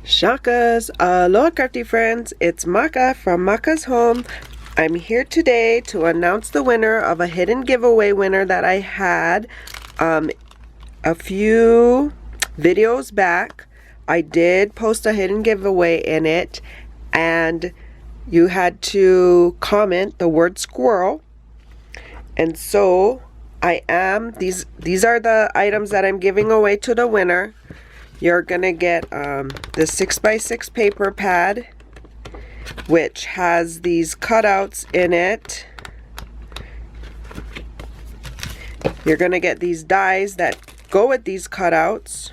Shakas, aloha crafty friends, it's Maka from Makaz Home. I'm here today to announce the winner of a hidden giveaway winner that I had a few videos back. I did post a hidden giveaway in it, and you had to comment the word squirrel. And so these are the items that I'm giving away to the winner. You're gonna get the 6x6 paper pad, which has these cutouts in it. You're gonna get these dies that go with these cutouts.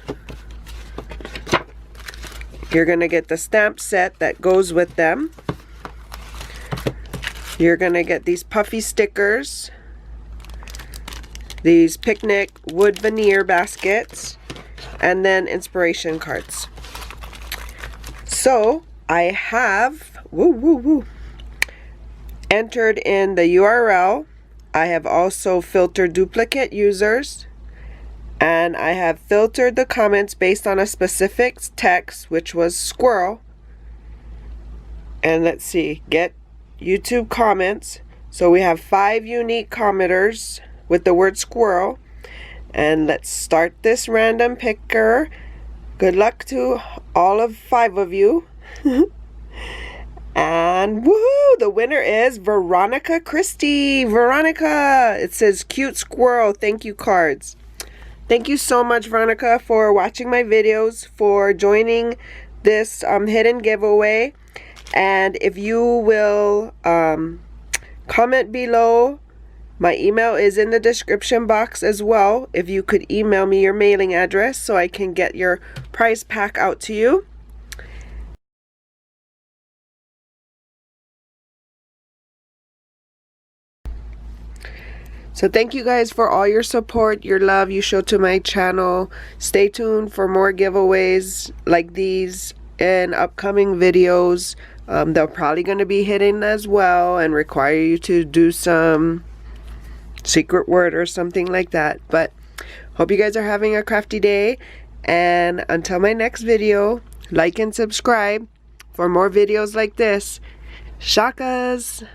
You're gonna get the stamp set that goes with them. You're gonna get these puffy stickers, these picnic wood veneer baskets, and then inspiration cards. So I have entered in the URL. I have also filtered duplicate users, and I have filtered the comments based on a specific text, which was squirrel. And let's see, get YouTube comments. So we have 5 unique commenters with the word squirrel. And let's start this random picker. Good luck to all 5 of you. And woohoo! The winner is Veronica Christie. Veronica! It says cute squirrel. Thank you cards. Thank you so much, Veronica, for watching my videos, for joining this hidden giveaway. And if you will comment below, my email is in the description box as well. If you could email me your mailing address so I can get your prize pack out to you. So thank you guys for all your support, your love you show to my channel. Stay tuned for more giveaways like these in upcoming videos. They're probably going to be hidden as well and require you to do some secret word or something like that. But hope you guys are having a crafty day, and until my next video, like and subscribe for more videos like this. Shakas!